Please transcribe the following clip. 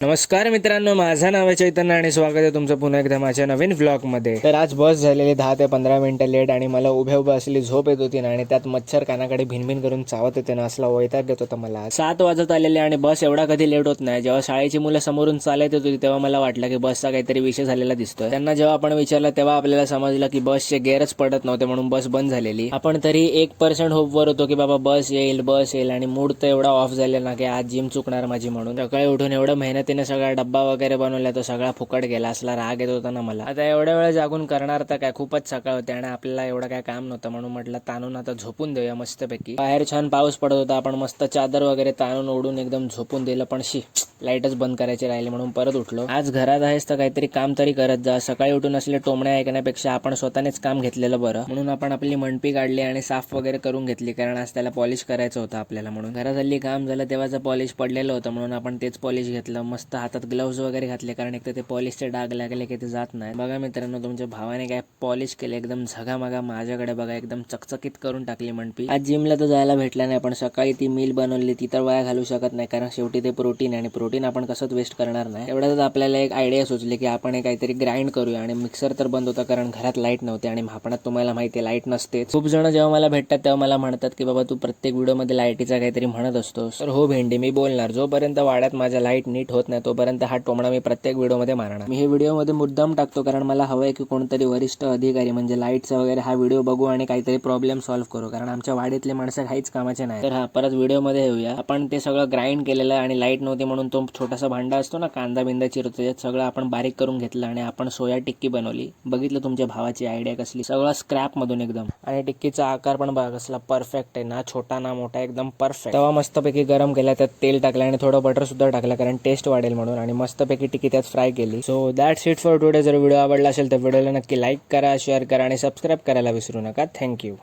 नमस्कार मित्रांनो, माझं नाव आहे चैतन्य आणि स्वागत आहे तुमचं पुन्हा एकदा माझ्या नवीन व्लॉगमध्ये. तर आज बस झालेली 10 ते 15 मिनिटं लेट आणि मला उभ्या उभ्या असली झोप येत होती ना, आणि त्यात मच्छर कानाकडे भिनभिन करून चावत होते ना, असला वैताग येत होता मला. 7 वाजत आलेले आणि बस एवढा कधी लेट होत नाही. जेव्हा शाळेची मुलं समोरून चालत होती तेव्हा मला वाटलं की बसचा काहीतरी विषय झालेला दिसतोय. त्यांना जेव्हा आपण विचारलं तेव्हा आपल्याला समजलं की बसचे गेअरच पडत नव्हते म्हणून बस बंद झालेली. आपण तरी 1% होपवर होतो की बाबा बस येईल आणि मूड तर एवढा ऑफ झालेला ना की आज जिम चुकणार माझी म्हणून. सकाळी उठून एवढं मेहनतीने सगळा डब्बा वगैरे बनवला तो सगळा फुकट गेला. असला राग येत होता ना मला. आता एवढ्या वेळ जागून करणार तर काय, खूपच सकाळ होते आणि आपल्याला एवढं काय काम नव्हतं म्हणून म्हटलं ताणून आता झोपून देऊया मस्तपैकी. बाहेर छान पाऊस पडत होता, आपण मस्त चादर वगैरे ताणून ओढून एकदम झोपून दिलं, पण लाईटच बंद करायची राहिली म्हणून परत उठलो. आज घरात आहेस तर काहीतरी काम तरी करत जा. सकाळी उठून असले टोमणे ऐकण्यापेक्षा आपण स्वतःनेच काम घेतलेलं बरं. म्हणून आपण आपली मंडपी काढली आणि साफ वगैरे करून घेतली, कारण आज त्याला पॉलिश करायचं होतं आपल्याला. म्हणून घरात हल्ली काम झालं तेव्हाचं पॉलिश पडलेलं होतं म्हणून आपण तेच पॉलिश घेतलं. मस्त हातात ग्लव्ज वगैरे घातले, कारण एक तर ते पॉलिशचे डाग लागले की ते जात नाही. बघा मित्रांनो, तुमच्या भावाने काय पॉलिश केले एकदम झगामगा. माझ्याकडे बघा एकदम चकचकीत करून टाकली मंडपी. आज जिमला तर जायला भेटला नाही, पण सकाळी ती मील बनवली ती तर वाया घालू शकत नाही, कारण शेवटी ते प्रोटीन आहे आणि प्रोटीन आपण कसंच वेस्ट करणार नाही. एवढ्यातच आपल्याला एक आयडिया सुचली की आपण हे काहीतरी ग्राइंड करूया. आणि मिक्सर तर बंद होता कारण घरात लाईट नव्हती आणि महापणात तुम्हाला माहिती आहे लाईट नसते. खूप जण जेव्हा मला भेटतात तेव्हा मला म्हणतात की बाबा तू प्रत्येक व्हिडिओमध्ये लाईटीचा काहीतरी म्हणत असतोस. तर हो भेंडी, मी बोलणार. जोपर्यंत वाड्यात माझ्या लाईट नीट होत नाही तोपर्यंत हा टोमणा मी प्रत्येक व्हिडिओमध्ये मारणार. मी हे व्हिडिओमध्ये मुद्दाम टाकतो कारण मला हवंय की कोणतरी वरिष्ठ अधिकारी म्हणजे लाईटचा वगैरे हा व्हिडिओ बघू आणि काहीतरी प्रॉब्लेम सॉल्व्ह करू, कारण आमच्या वाडीतले माणसं काहीच कामाचे नाही. तर हा परत व्हिडिओमध्ये येऊया. आपण ते सगळं ग्राइंड केलेलं आणि लाईट नव्हती म्हणून तो छोटासा भांडा असतो ना कांदा बिंदा चिरतो, त्यात सगळं आपण बारीक करून घेतलं आणि आपण सोया टिक्की बनवली. बघितलं तुमच्या भावाची आयडिया कसली, सगळं स्क्रॅप मधून एकदम. आणि टिक्कीचा आकार पण बघा कसला परफेक्ट आहे ना, छोटा ना मोठा, एकदम परफेक्ट. तवा मस्तपैकी गरम केला, त्यात तेल टाकलं आणि थोडं बटर सुद्धा टाकलं कारण टेस्ट वाढेल म्हणून, आणि मस्तपैकी टिक्की त्यात फ्राय केली. So that's it for today. जर व्हिडिओ आवडला असेल तर व्हिडिओला नक्की लाईक करा, शेअर करा आणि सबस्क्राईब करायला विसरू नका. थँक्यू.